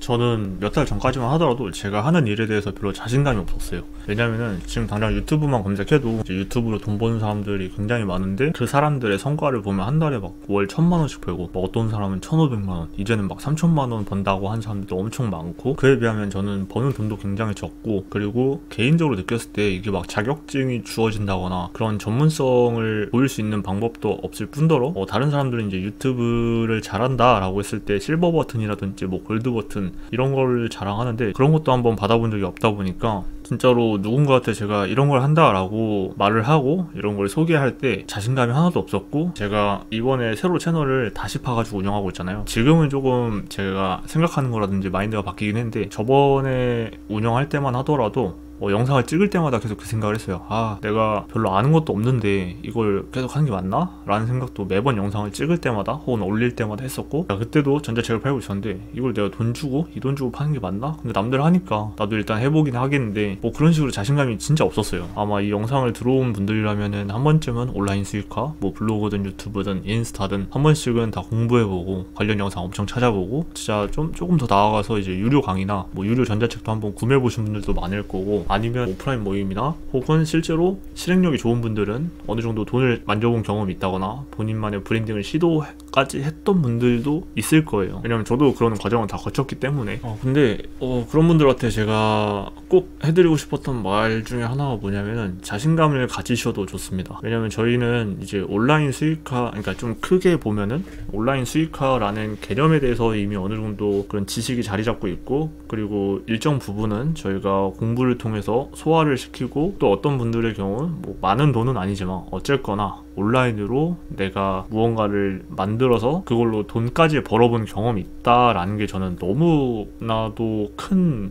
저는 몇 달 전까지만 하더라도 제가 하는 일에 대해서 별로 자신감이 없었어요. 왜냐면은 지금 당장 유튜브만 검색해도 이제 유튜브로 돈 버는 사람들이 굉장히 많은데 그 사람들의 성과를 보면 한 달에 막 월 1000만원씩 벌고 막 어떤 사람은 1500만원, 이제는 막 3000만원 번다고 한 사람들도 엄청 많고, 그에 비하면 저는 버는 돈도 굉장히 적고, 그리고 개인적으로 느꼈을 때 이게 막 자격증이 주어진다거나 그런 전문성을 보일 수 있는 방법도 없을 뿐더러 다른 사람들은 이제 유튜브를 잘한다 라고 했을 때 실버 버튼이라든지 뭐 골드 버튼 이런 걸 자랑하는데, 그런 것도 한번 받아본 적이 없다 보니까 진짜로 누군가한테 제가 이런 걸 한다 라고 말을 하고 이런 걸 소개할 때 자신감이 하나도 없었고, 제가 이번에 새로 채널을 다시 파가지고 운영하고 있잖아요. 지금은 조금 제가 생각하는 거라든지 마인드가 바뀌긴 했는데, 저번에 운영할 때만 하더라도 영상을 찍을 때마다 계속 그 생각을 했어요. 아, 내가 별로 아는 것도 없는데 이걸 계속 하는 게 맞나? 라는 생각도 매번 영상을 찍을 때마다 혹은 올릴 때마다 했었고, 그때도 전자책을 팔고 있었는데 이걸 내가 돈 주고 이 돈 주고 파는 게 맞나? 근데 남들 하니까 나도 일단 해보긴 하겠는데 뭐 그런 식으로 자신감이 진짜 없었어요. 아마 이 영상을 들어온 분들이라면은 한 번쯤은 온라인 수익화, 뭐 블로그든 유튜브든 인스타든 한 번씩은 다 공부해보고 관련 영상 엄청 찾아보고, 진짜 조금 더 나아가서 이제 유료 강의나 뭐 유료 전자책도 한번 구매해보신 분들도 많을 거고, 아니면 오프라인 모임이나 혹은 실제로 실행력이 좋은 분들은 어느 정도 돈을 만져본 경험이 있다거나 본인만의 브랜딩을 시도까지 했던 분들도 있을 거예요. 왜냐면 저도 그런 과정을 다 거쳤기 때문에. 근데 그런 분들한테 제가 꼭 해드리고 싶었던 말 중에 하나가 뭐냐면은, 자신감을 가지셔도 좋습니다. 왜냐면 저희는 이제 온라인 수익화, 그러니까 좀 크게 보면은 온라인 수익화라는 개념에 대해서 이미 어느 정도 그런 지식이 자리 잡고 있고, 그리고 일정 부분은 저희가 공부를 통해서 소화를 시키고, 또 어떤 분들의 경우 뭐 많은 돈은 아니지만 어쨌거나 온라인으로 내가 무언가를 만들어서 그걸로 돈까지 벌어본 경험이 있다라는 게 저는 너무나도 큰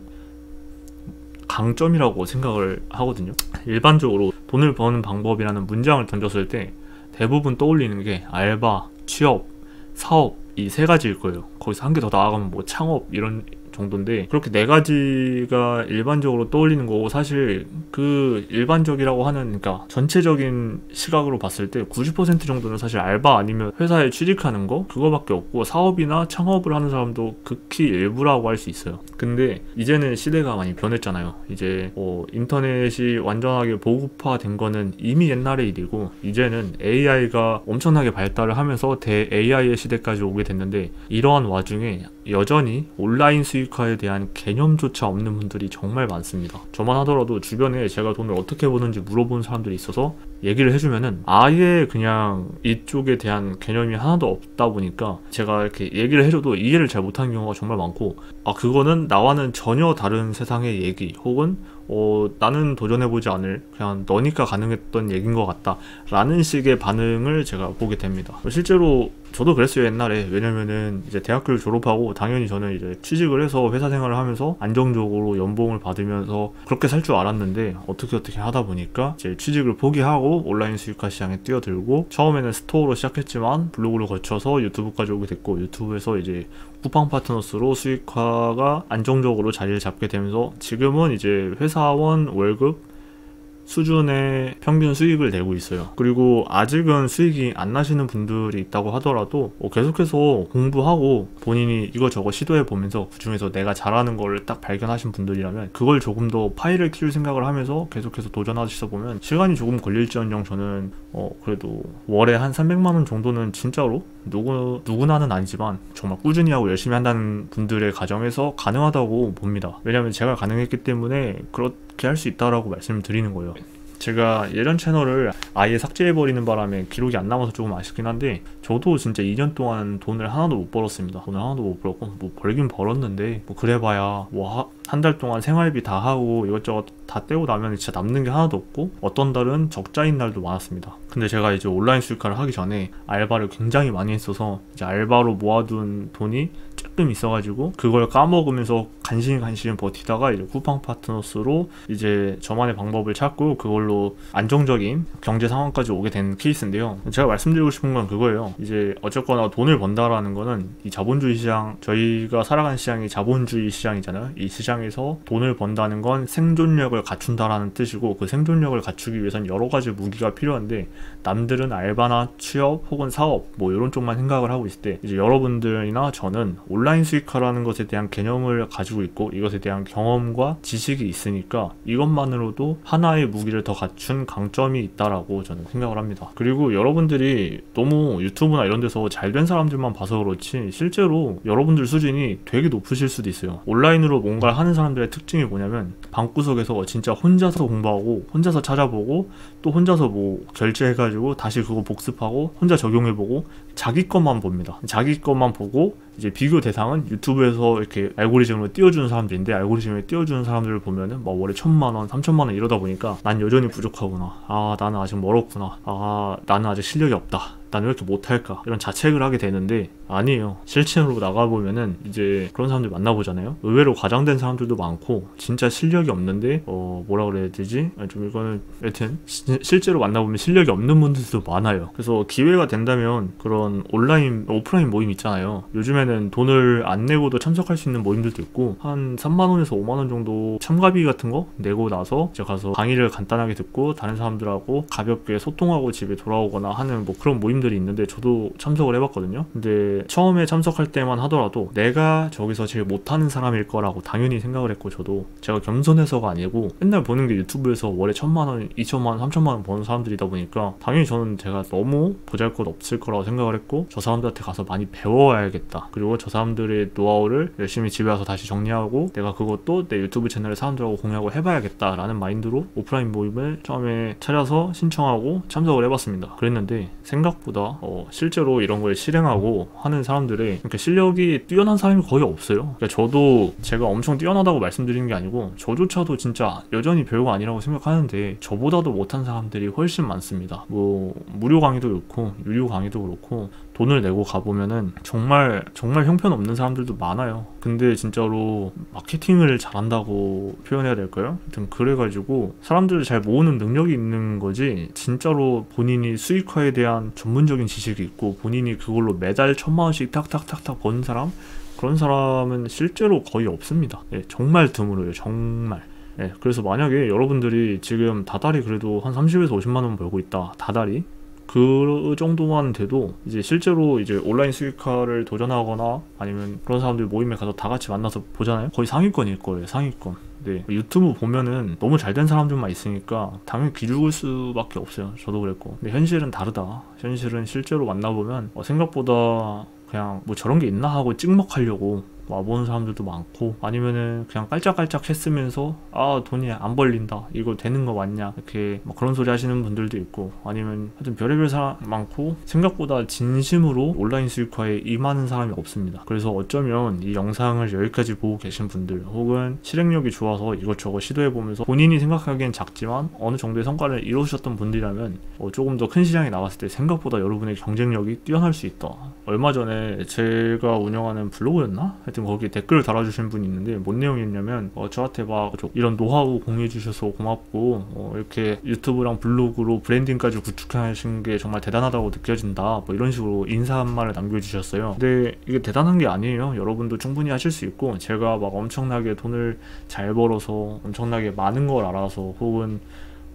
강점이라고 생각을 하거든요. 일반적으로 돈을 버는 방법이라는 문장을 던졌을 때 대부분 떠올리는 게 알바, 취업, 사업 이 세 가지일 거예요. 거기서 한 개 더 나아가면 뭐 창업 이런 정도인데, 그렇게 네 가지가 일반적으로 떠올리는 거고, 사실 그 일반적이라고 하는, 그러니까 전체적인 시각으로 봤을 때 90% 정도는 사실 알바 아니면 회사에 취직하는 거 그거밖에 없고, 사업이나 창업을 하는 사람도 극히 일부라고 할 수 있어요. 근데 이제는 시대가 많이 변했잖아요. 이제 인터넷이 완전하게 보급화된 거는 이미 옛날의 일이고, 이제는 AI가 엄청나게 발달을 하면서 대 AI의 시대까지 오게 됐는데, 이러한 와중에 여전히 온라인 수익화에 대한 개념조차 없는 분들이 정말 많습니다. 저만 하더라도 주변에 제가 돈을 어떻게 버는지 물어보는 사람들이 있어서 얘기를 해주면은 아예 그냥 이쪽에 대한 개념이 하나도 없다 보니까 제가 이렇게 얘기를 해줘도 이해를 잘 못하는 경우가 정말 많고, 그거는 나와는 전혀 다른 세상의 얘기, 혹은 나는 도전해보지 않을, 그냥 너니까 가능했던 얘기인 것 같다 라는 식의 반응을 제가 보게 됩니다. 실제로 저도 그랬어요, 옛날에. 왜냐면은 이제 대학교를 졸업하고 당연히 저는 이제 취직을 해서 회사 생활을 하면서 안정적으로 연봉을 받으면서 그렇게 살 줄 알았는데, 어떻게 하다 보니까 이제 취직을 포기하고 온라인 수익화 시장에 뛰어들고, 처음에는 스토어로 시작했지만 블로그를 거쳐서 유튜브까지 오게 됐고, 유튜브에서 이제 쿠팡 파트너스로 수익화가 안정적으로 자리를 잡게 되면서 지금은 이제 회사원 월급 수준의 평균 수익을 내고 있어요. 그리고 아직은 수익이 안 나시는 분들이 있다고 하더라도 계속해서 공부하고 본인이 이거저거 시도해보면서 그 중에서 내가 잘하는 거를 딱 발견하신 분들이라면 그걸 조금 더 파일을 키울 생각을 하면서 계속해서 도전하시다 보면, 시간이 조금 걸릴지언정 저는 그래도 월에 한 300만원 정도는 진짜로 누구나는 아니지만 정말 꾸준히 하고 열심히 한다는 분들의 가정에서 가능하다고 봅니다. 왜냐면 제가 가능했기 때문에 그렇게 할 수 있다라고 말씀을 드리는 거예요. 제가 예전 채널을 아예 삭제해버리는 바람에 기록이 안 남아서 조금 아쉽긴 한데, 저도 진짜 2년 동안 돈을 하나도 못 벌었습니다. 돈을 하나도 못 벌었고, 뭐 벌긴 벌었는데 뭐 그래봐야 뭐 한 달 동안 생활비 다 하고 이것저것 다 떼고 나면 진짜 남는 게 하나도 없고, 어떤 달은 적자인 날도 많았습니다. 근데 제가 이제 온라인 수익화를 하기 전에 알바를 굉장히 많이 했어서 이제 알바로 모아둔 돈이 조금 있어가지고 그걸 까먹으면서 간신히 버티다가 이제 쿠팡 파트너스로 이제 저만의 방법을 찾고 그걸로 안정적인 경제 상황까지 오게 된 케이스인데요. 제가 말씀드리고 싶은 건 그거예요. 이제 어쨌거나 돈을 번다라는 거는 이 자본주의 시장, 저희가 살아가는 시장이 자본주의 시장이잖아요. 이 시장에서 돈을 번다는 건 생존력을 갖춘다라는 뜻이고, 그 생존력을 갖추기 위해서는 여러 가지 무기가 필요한데, 남들은 알바나 취업 혹은 사업 뭐 이런 쪽만 생각을 하고 있을 때, 이제 여러분들이나 저는 온라인 온라인 수익화라는 것에 대한 개념을 가지고 있고 이것에 대한 경험과 지식이 있으니까 이것만으로도 하나의 무기를 더 갖춘 강점이 있다라고 저는 생각을 합니다. 그리고 여러분들이 너무 유튜브나 이런 데서 잘된 사람들만 봐서 그렇지 실제로 여러분들 수준이 되게 높으실 수도 있어요. 온라인으로 뭔가를 하는 사람들의 특징이 뭐냐면 방구석에서 진짜 혼자서 공부하고 혼자서 찾아보고 또 혼자서 뭐 결제해가지고 다시 그거 복습하고 혼자 적용해보고 자기 것만 봅니다. 자기 것만 보고 이제 비교 대상은 유튜브에서 이렇게 알고리즘으로 띄워주는 사람들인데 알고리즘에 띄워주는 사람들을 보면은 막 월에 1,000만원, 3,000만원 이러다 보니까 난 여전히 부족하구나. 아 나는 아직 멀었구나. 아 나는 아직 실력이 없다. 나는 왜 이렇게 못할까 이런 자책을 하게 되는데 아니에요. 실천으로 나가보면은 이제 그런 사람들 만나보잖아요. 의외로 과장된 사람들도 많고 진짜 실력이 없는데 뭐라 그래야 되지? 좀 이거는 여튼 실제로 만나보면 실력이 없는 분들도 많아요. 그래서 기회가 된다면 그런 온라인 오프라인 모임 있잖아요. 요즘에는 돈을 안 내고도 참석할 수 있는 모임들도 있고 한 3만원에서 5만원 정도 참가비 같은 거 내고 나서 이제 가서 강의를 간단하게 듣고 다른 사람들하고 가볍게 소통하고 집에 돌아오거나 하는 뭐 그런 모임들이 있는데 저도 참석을 해봤거든요. 근데 처음에 참석할 때만 하더라도 내가 저기서 제일 못하는 사람일 거라고 당연히 생각을 했고 저도 제가 겸손해서가 아니고 맨날 보는 게 유튜브에서 월에 1,000만원, 2,000만원, 3,000만원 버는 사람들이다 보니까 당연히 저는 제가 너무 보잘것 없을 거라고 생각을 했고 저 사람들한테 가서 많이 배워와야겠다. 그리고 저 사람들의 노하우를 열심히 집에 와서 다시 정리하고 내가 그것도 내 유튜브 채널에 사람들하고 공유하고 해봐야겠다 라는 마인드로 오프라인 모임을 처음에 찾아서 신청하고 참석을 해봤습니다. 그랬는데 생각보다 실제로 이런 걸 실행하고 하는 사람들의 그러니까 실력이 뛰어난 사람이 거의 없어요. 그러니까 저도 제가 엄청 뛰어나다고 말씀드리는 게 아니고 저조차도 진짜 여전히 별거 아니라고 생각하는데 저보다도 못한 사람들이 훨씬 많습니다. 뭐 무료 강의도 그렇고 유료 강의도 그렇고 돈을 내고 가보면은 정말 형편없는 사람들도 많아요. 근데 진짜로 마케팅을 잘한다고 표현해야 될까요? 하여튼 그래가지고 사람들을 잘 모으는 능력이 있는 거지 진짜로 본인이 수익화에 대한 전문적인 지식이 있고 본인이 그걸로 매달 1,000만원씩 탁탁탁탁 버는 사람? 그런 사람은 실제로 거의 없습니다. 예, 정말 드물어요. 정말. 예, 그래서 만약에 여러분들이 지금 다달이 그래도 한 30에서 50만원 벌고 있다. 다달이? 그 정도만 돼도 이제 실제로 이제 온라인 수익화를 도전하거나 아니면 그런 사람들 모임에 가서 다 같이 만나서 보잖아요. 거의 상위권일 거예요. 상위권. 네. 유튜브 보면은 너무 잘된 사람들만 있으니까 당연히 기죽을 수밖에 없어요. 저도 그랬고. 근데 현실은 다르다. 현실은 실제로 만나보면 생각보다 그냥 뭐 저런 게 있나 하고 찍먹하려고 와보는 사람들도 많고 아니면은 그냥 깔짝깔짝 했으면서 아 돈이 안 벌린다 이거 되는 거 맞냐 이렇게 막 그런 소리 하시는 분들도 있고 아니면 하여튼 별의별 사람 많고 생각보다 진심으로 온라인 수익화에 임하는 사람이 없습니다. 그래서 어쩌면 이 영상을 여기까지 보고 계신 분들 혹은 실행력이 좋아서 이것저것 시도해보면서 본인이 생각하기엔 작지만 어느 정도의 성과를 이루셨던 분들이라면 조금 더 큰 시장에 나갔을 때 생각보다 여러분의 경쟁력이 뛰어날 수 있다. 얼마 전에 제가 운영하는 블로그였나? 하여튼 거기에 댓글을 달아주신 분이 있는데 뭔 내용이었냐면 저한테 막 이런 노하우 공유해주셔서 고맙고 이렇게 유튜브랑 블로그로 브랜딩까지 구축하신 게 정말 대단하다고 느껴진다 뭐 이런 식으로 인사 한 말을 남겨주셨어요. 근데 이게 대단한 게 아니에요. 여러분도 충분히 하실 수 있고 제가 막 엄청나게 돈을 잘 벌어서 엄청나게 많은 걸 알아서 혹은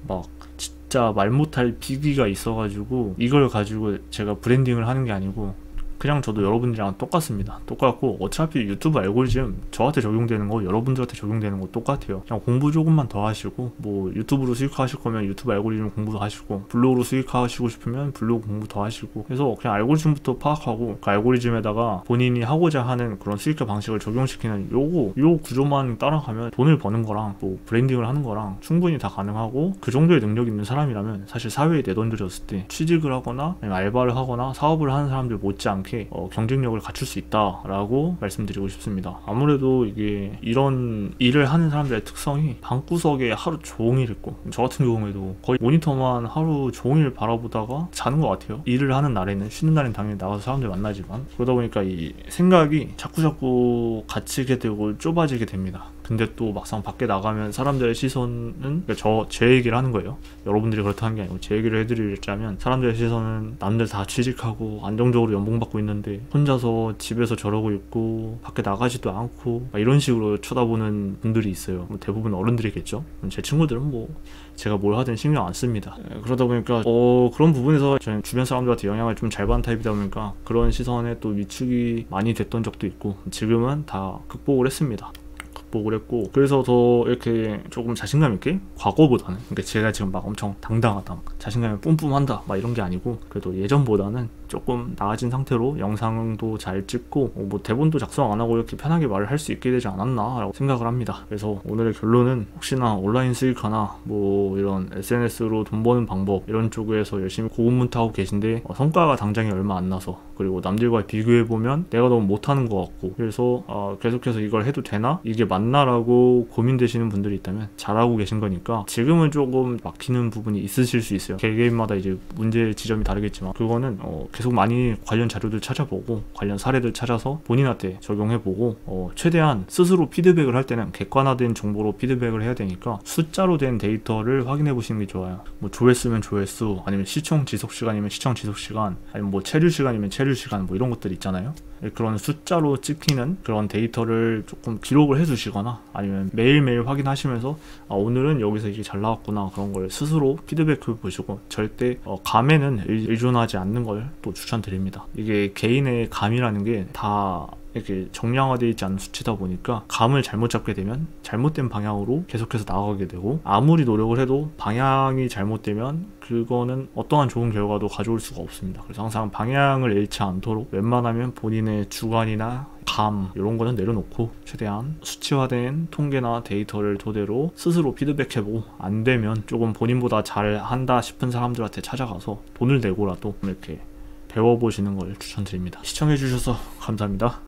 막 진짜 말 못할 비기가 있어가지고 이걸 가지고 제가 브랜딩을 하는 게 아니고 그냥 저도 여러분들이랑 똑같습니다. 똑같고 어차피 유튜브 알고리즘 저한테 적용되는 거 여러분들한테 적용되는 거 똑같아요. 그냥 공부 조금만 더 하시고 뭐 유튜브로 수익화하실 거면 유튜브 알고리즘 공부도 하시고 블로그로 수익화하시고 싶으면 블로그 공부 더 하시고 그래서 그냥 알고리즘부터 파악하고 그 알고리즘에다가 본인이 하고자 하는 그런 수익화 방식을 적용시키는 요 구조만 따라가면 돈을 버는 거랑 뭐 브랜딩을 하는 거랑 충분히 다 가능하고 그 정도의 능력이 있는 사람이라면 사실 사회에 내던져졌을 때 취직을 하거나 아니면 알바를 하거나 사업을 하는 사람들 못지않게 경쟁력을 갖출 수 있다라고 말씀드리고 싶습니다. 아무래도 이게 이런 일을 하는 사람들의 특성이 방구석에 하루 종일 있고 저 같은 경우에도 거의 모니터만 하루 종일 바라보다가 자는 것 같아요. 일을 하는 날에는 쉬는 날엔 당연히 나가서 사람들 만나지만 그러다 보니까 이 생각이 자꾸자꾸 갇히게 되고 좁아지게 됩니다. 근데 또 막상 밖에 나가면 사람들의 시선은, 그러니까 제 얘기를 하는 거예요. 여러분들이 그렇다는 게 아니고 제 얘기를 해드리자면, 사람들의 시선은 남들 다 취직하고 안정적으로 연봉 받고 있는데 혼자서 집에서 저러고 있고 밖에 나가지도 않고 막 이런 식으로 쳐다보는 분들이 있어요. 대부분 어른들이겠죠. 제 친구들은 뭐 제가 뭘 하든 신경 안 씁니다. 그러다 보니까 그런 부분에서 저는 주변 사람들한테 영향을 좀 잘 받는 타입이다 보니까 그런 시선에 또 위축이 많이 됐던 적도 있고, 지금은 다 극복을 했습니다. 극복을 했고, 그래서 더 이렇게 조금 자신감 있게, 과거보다는, 그러니까 제가 지금 막 엄청 당당하다, 자신감이 뿜뿜한다 막 이런 게 아니고, 그래도 예전보다는 조금 나아진 상태로 영상도 잘 찍고 뭐 대본도 작성 안 하고 이렇게 편하게 말을 할 수 있게 되지 않았나 라고 생각을 합니다. 그래서 오늘의 결론은, 혹시나 온라인 수익하나 뭐 이런 SNS로 돈 버는 방법 이런 쪽에서 열심히 고군분투하고 계신데 성과가 당장에 얼마 안 나서, 그리고 남들과 비교해보면 내가 너무 못하는 것 같고, 그래서 계속해서 이걸 해도 되나? 이게 맞나? 라고 고민되시는 분들이 있다면 잘하고 계신 거니까, 지금은 조금 막히는 부분이 있으실 수 있어요. 개개인마다 이제 문제 지점이 다르겠지만, 그거는 계속 많이 관련 자료들 찾아보고 관련 사례들 찾아서 본인한테 적용해보고, 최대한 스스로 피드백을 할 때는 객관화된 정보로 피드백을 해야 되니까 숫자로 된 데이터를 확인해 보시는 게 좋아요. 뭐 조회수면 조회수, 아니면 시청 지속 시간이면 시청 지속 시간, 아니면 뭐 체류 시간이면 체류 시간, 뭐 이런 것들 있잖아요. 그런 숫자로 찍히는 그런 데이터를 조금 기록을 해두시거나, 아니면 매일매일 확인하시면서 오늘은 여기서 이게 잘 나왔구나, 그런 걸 스스로 피드백해 보시고, 절대 감에는 의존하지 않는 걸 또 추천드립니다. 이게 개인의 감이라는 게 다 이렇게 정량화되어 있지 않은 수치다 보니까, 감을 잘못 잡게 되면 잘못된 방향으로 계속해서 나아가게 되고, 아무리 노력을 해도 방향이 잘못되면 그거는 어떠한 좋은 결과도 가져올 수가 없습니다. 그래서 항상 방향을 잃지 않도록 웬만하면 본인의 주관이나 감 이런 거는 내려놓고, 최대한 수치화된 통계나 데이터를 토대로 스스로 피드백해보고, 안 되면 조금 본인보다 잘한다 싶은 사람들한테 찾아가서 돈을 내고라도 이렇게 배워보시는 걸 추천드립니다. 시청해주셔서 감사합니다.